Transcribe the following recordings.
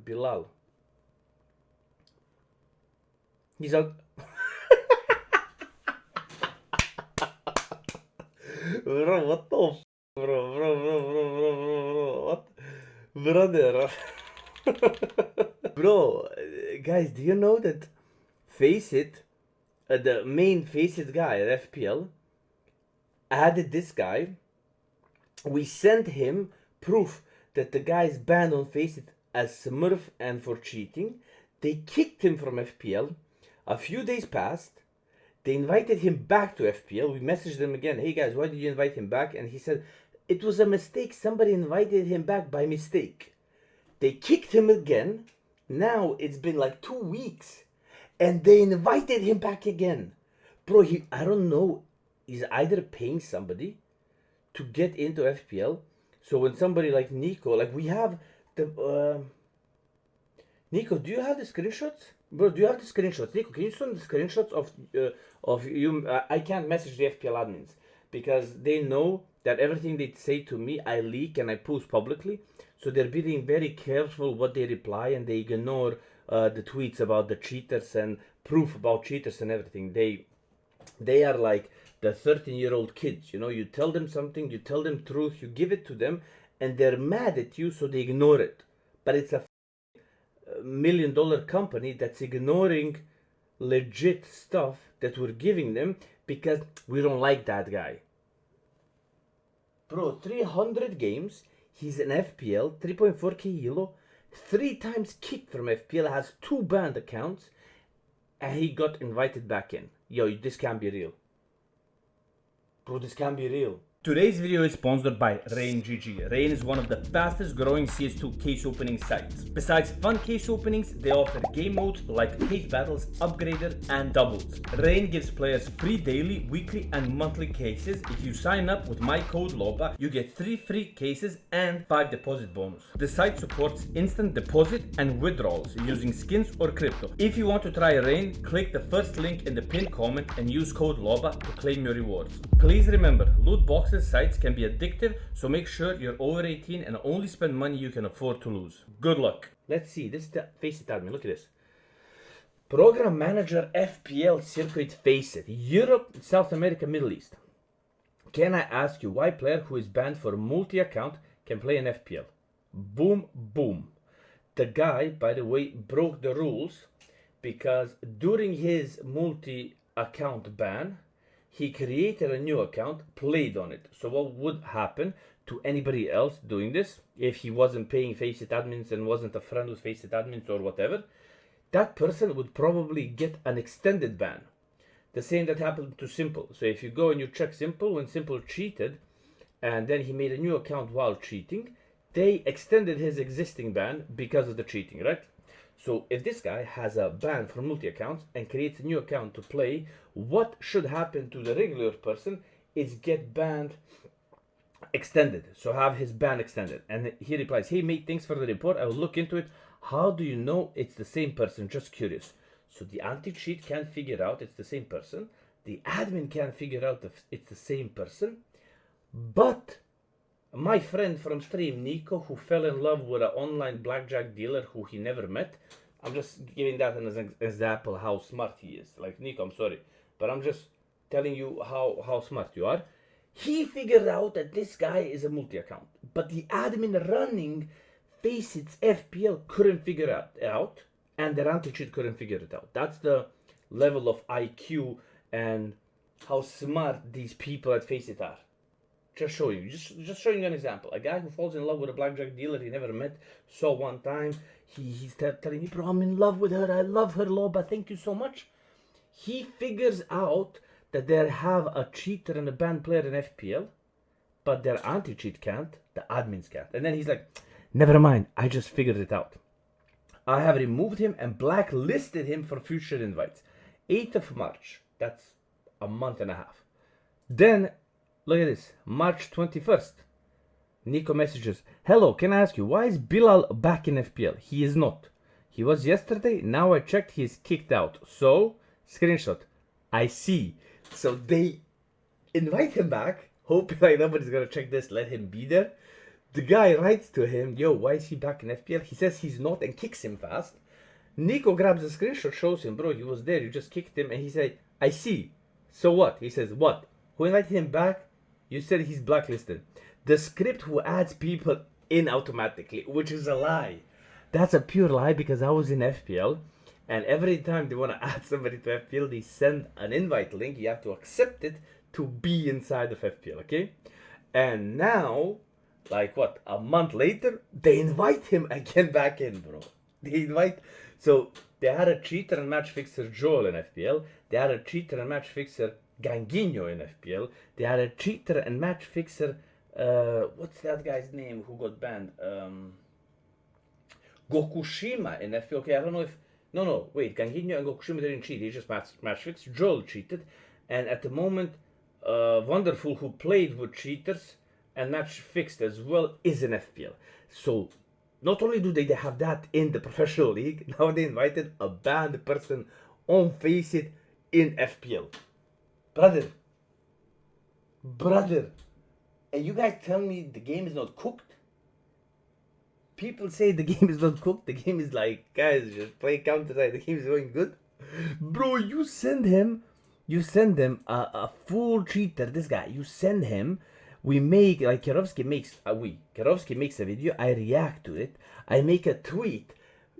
Bilal. He's a bro. What the bro? What, brother? Bro, guys, do you know that Faceit, the main Faceit guy at FPL, added this guy? We sent him proof that the guy is banned on Faceit as Smurf and for cheating. They kicked him from FPL. A few days passed. They invited him back to FPL. We messaged them again. Hey guys, why did you invite him back? And he said, it was a mistake. Somebody invited him back by mistake. They kicked him again. Now it's been like 2 weeks. And they invited him back again. Bro, I don't know. He's either paying somebody to get into FPL. So when somebody like Nico, like we have the... Nico, do you have the screenshots? Bro, do you have the screenshots? Nico, can you send the screenshots of you? I can't message the FPL admins because they know that everything they say to me, I leak and I post publicly. So they're being very careful what they reply and they ignore the tweets about the cheaters and proof about cheaters and everything. They are like the 13-year-old kids, you know. You tell them something, you tell them truth, you give it to them, and they're mad at you, so they ignore it. But it's a $1 million company that's ignoring legit stuff that we're giving them because we don't like that guy. Bro, 300 games, he's an FPL, 3.4k Euro, 3 times kicked from FPL, has 2 banned accounts, and he got invited back in. Yo, this can't be real. Bro, this can't be real. Today's video is sponsored by RainGG. Rain is one of the fastest growing CS2 case opening sites. Besides fun case openings, they offer game modes like case battles, upgrader, and doubles. Rain gives players free daily, weekly, and monthly cases. If you sign up with my code LOBA, you get 3 free cases and 5 deposit bonus. The site supports instant deposit and withdrawals using skins or crypto. If you want to try Rain, click the first link in the pinned comment and use code LOBA to claim your rewards. Please remember, loot boxes sites can be addictive, so make sure you're over 18 and only spend money you can afford to lose. Good luck. Let's see, this is the Faceit admin, look at this. Program Manager FPL Circuit Faceit, Europe, South America, Middle East. Can I ask you why player who is banned for multi-account can play in FPL? Boom, boom. The guy, by the way, broke the rules because during his multi-account ban, he created a new account, played on it. So what would happen to anybody else doing this if he wasn't paying Faceit admins and wasn't a friend with Faceit admins or whatever? That person would probably get an extended ban. The same that happened to Simple. So if you go and you check Simple, when Simple cheated and then he made a new account while cheating, they extended his existing ban because of the cheating, right? So if this guy has a ban for multi-accounts and creates a new account to play, what should happen to the regular person is get banned extended. So have his ban extended. And he replies, hey mate, thanks for the report. I will look into it. How do you know it's the same person? Just curious. So the anti-cheat can't figure out it's the same person. The admin can't figure out if it's the same person. But my friend from stream, Nico, who fell in love with an online blackjack dealer who he never met. I'm just giving that as an example how smart he is. Like, Nico, I'm sorry, but I'm just telling you how smart you are. He figured out that this guy is a multi-account, but the admin running Faceit's FPL couldn't figure it out, and their anti-cheat couldn't figure it out. That's the level of IQ and how smart these people at Faceit are. Just showing you, just showing you an example. A guy who falls in love with a blackjack dealer he never met, saw one time. He's telling me, bro, I'm in love with her. I love her, Loba. Thank you so much. He figures out that they have a cheater and a banned player in FPL, but their anti-cheat can't. The admins can't. And then he's like, never mind. I just figured it out. I have removed him and blacklisted him for future invites. 8th of March. That's a month and a half. Then look at this, March 21st. Nico messages, hello, can I ask you, why is Bilal back in FPL? He is not. He was yesterday, now I checked, he is kicked out. So, screenshot, I see. So they invite him back, hoping like nobody's gonna check this, let him be there. The guy writes to him, yo, why is he back in FPL? He says he's not and kicks him fast. Nico grabs a screenshot, shows him, bro, he was there, you just kicked him. And he said, I see. So what? He says, what? Who invited him back? You said he's blacklisted. The script who adds people in automatically, which is a lie. That's a pure lie, because I was in FPL. And every time they want to add somebody to FPL, they send an invite link. You have to accept it to be inside of FPL, okay? And now, like what, a month later, they invite him again back in, bro. So they had a cheater and match fixer Joel in FPL. They had a cheater and match fixer Ganguinho in FPL. They had a cheater and match fixer, what's that guy's name who got banned? Gokushima in FPL. Okay, I don't know if... No, wait, Ganguinho and Gokushima didn't cheat. They just match fixed. Joel cheated. And at the moment, Wonderful, who played with cheaters and match fixed as well, is in FPL. So, not only do they have that in the professional league, now they invited a banned person on Faceit in FPL. Brother. And you guys tell me the game is not cooked? People say the game is not cooked. The game is like, guys, just play Counter-Strike. The game is going good. Bro, you send him a full cheater. This guy, you send him. We make, like, Kirovsky makes a video. I react to it. I make a tweet.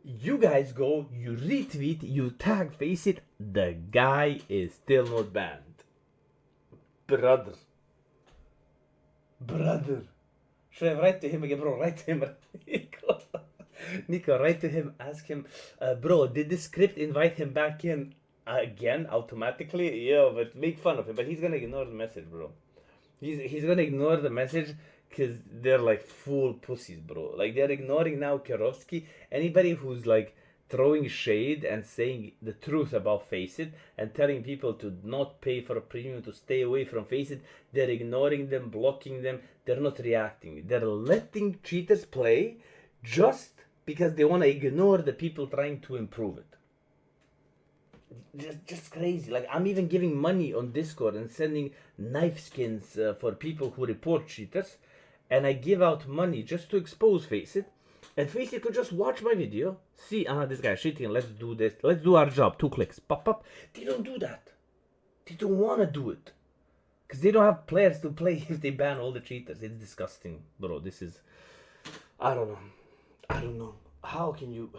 You guys go, you retweet, you tag Faceit. The guy is still not banned. Brother. Should I write to him again, bro? Write to him. Nico, write to him, ask him, bro, did the script invite him back in again automatically? Yeah, but make fun of him. But he's gonna ignore the message, bro. He's gonna ignore the message because they're like full pussies, bro. Like, they're ignoring now Kirovsky. Anybody who's like throwing shade and saying the truth about Faceit and telling people to not pay for a premium, to stay away from Faceit, they're ignoring them, blocking them. They're not reacting. They're letting cheaters play just because they want to ignore the people trying to improve it. Just crazy. Like, I'm even giving money on Discord and sending knife skins for people who report cheaters, and I give out money just to expose Faceit. And Faceit could just watch my video, see, this guy's cheating, let's do this, let's do our job, 2 clicks, pop. They don't do that. They don't want to do it. Because they don't have players to play if they ban all the cheaters. It's disgusting, bro. This is, I don't know. How can you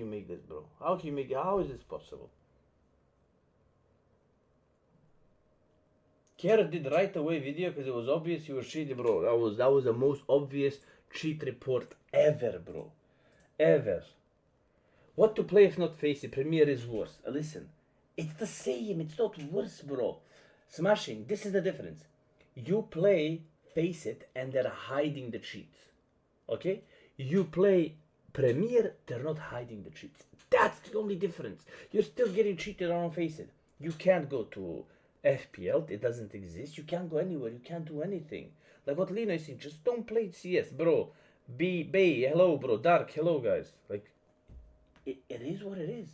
make this, bro? How is this possible? Kiera did right away video because it was obvious you were cheating, bro. That was the most obvious cheat report ever, bro. Ever. What to play if not Faceit? Premier is worse. Listen, it's the same. It's not worse, bro. Smashing. This is the difference. You play Faceit and they're hiding the cheats. Okay? You play Premier, they're not hiding the cheats. That's the only difference. You're still getting cheated on Faceit. You can't go to FPL. It doesn't exist. You can't go anywhere. You can't do anything. Like what Lino is saying, just don't play CS, bro. Bay, hello, bro. Dark, hello, guys. Like, it is what it is.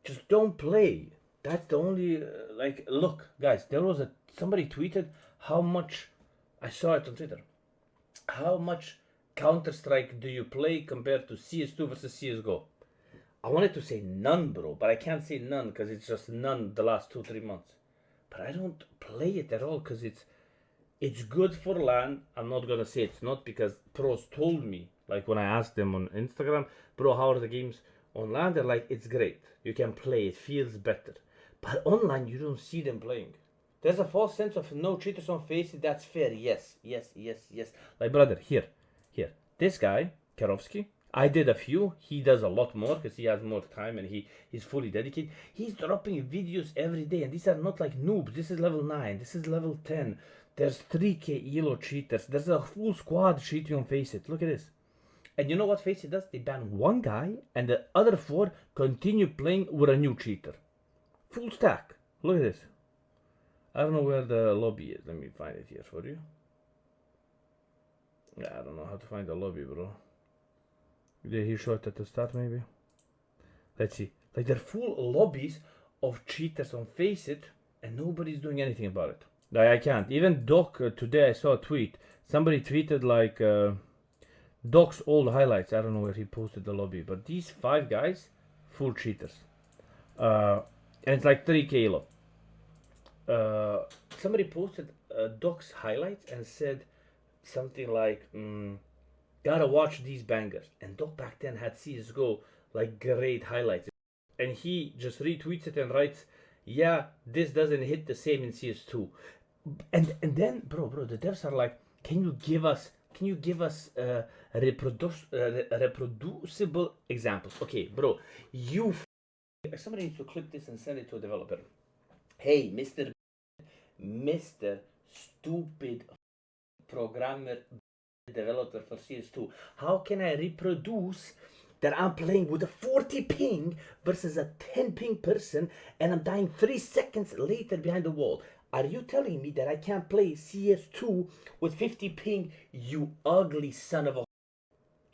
Just don't play. That's the only, like, look, guys, there was somebody tweeted how much, I saw it on Twitter, how much Counter-Strike do you play compared to CS2 versus CSGO? I wanted to say none, bro, but I can't say none because it's just none the last 2-3 months. But I don't play it at all because it's good for LAN. I'm not gonna say it's not because pros told me, like when I asked them on Instagram, bro, how are the games on LAN? They're like, it's great. You can play, it feels better. But online, you don't see them playing. There's a false sense of no cheaters on Faceit. That's fair. Yes. Like, brother, here. This guy, Kirovsky, I did a few. He does a lot more because he has more time and he's fully dedicated. He's dropping videos every day. And these are not like noobs. This is level 9. This is level 10. There's 3k elo cheaters. There's a full squad cheating on Faceit. Look at this. And you know what Faceit does? They ban one guy and the other 4 continue playing with a new cheater. Full stack. Look at this. I don't know where the lobby is. Let me find it here for you. Yeah, I don't know how to find the lobby, bro. Did he show it at the start, maybe? Let's see. Like, they're full lobbies of cheaters on Faceit, and nobody's doing anything about it. I can't. Even Doc, today I saw a tweet. Somebody tweeted like Doc's old highlights. I don't know where he posted the lobby, but these 5 guys, full cheaters. And it's like 3 kilo. Somebody posted Doc's highlights and said something like, gotta watch these bangers. And Doc back then had CSGO like great highlights. And he just retweets it and writes, yeah, this doesn't hit the same in CS2. And then, bro, the devs are like, can you give us reproducible examples? Okay, bro, somebody needs to clip this and send it to a developer. Hey, Mr. Stupid Programmer Developer for CS2, how can I reproduce that I'm playing with a 40 ping versus a 10 ping person and I'm dying 3 seconds later behind the wall? Are you telling me that I can't play CS2 with 50 ping, you ugly son of a...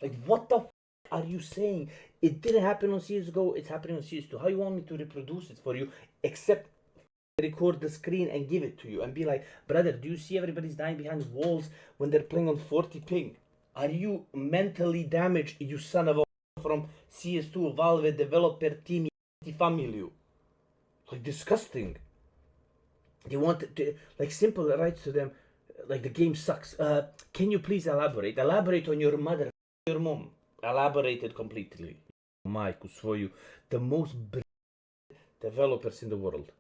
Like, what the are you saying? It didn't happen on CSGO, it's happening on CS2. How you want me to reproduce it for you, except record the screen and give it to you and be like, brother, do you see everybody's dying behind walls when they're playing on 40 ping? Are you mentally damaged, you son of a... from CS2 Valve developer team family? Like, disgusting. They want to, like, simple writes to them, like, the game sucks. Can you please elaborate? Elaborate on your mother, your mom. Elaborated completely. Majku svoju, the most developers in the world.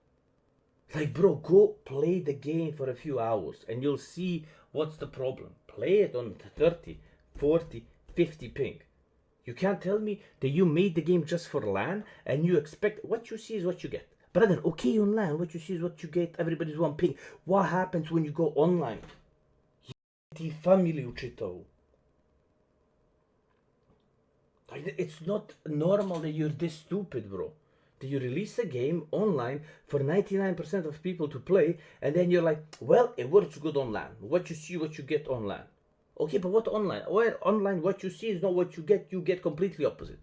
Like, bro, go play the game for a few hours and you'll see what's the problem. Play it on 30, 40, 50 ping. You can't tell me that you made the game just for LAN and you expect what you see is what you get. Brother, okay, on LAN, what you see is what you get. Everybody's one ping. What happens when you go online? Ti family učitao. It's not normal that you're this stupid, bro. That you release a game online for 99% of people to play, and then you're like, well, it works good on LAN. What you see, what you get on LAN. Okay, but what online? Where online, what you see is not what you get completely opposite.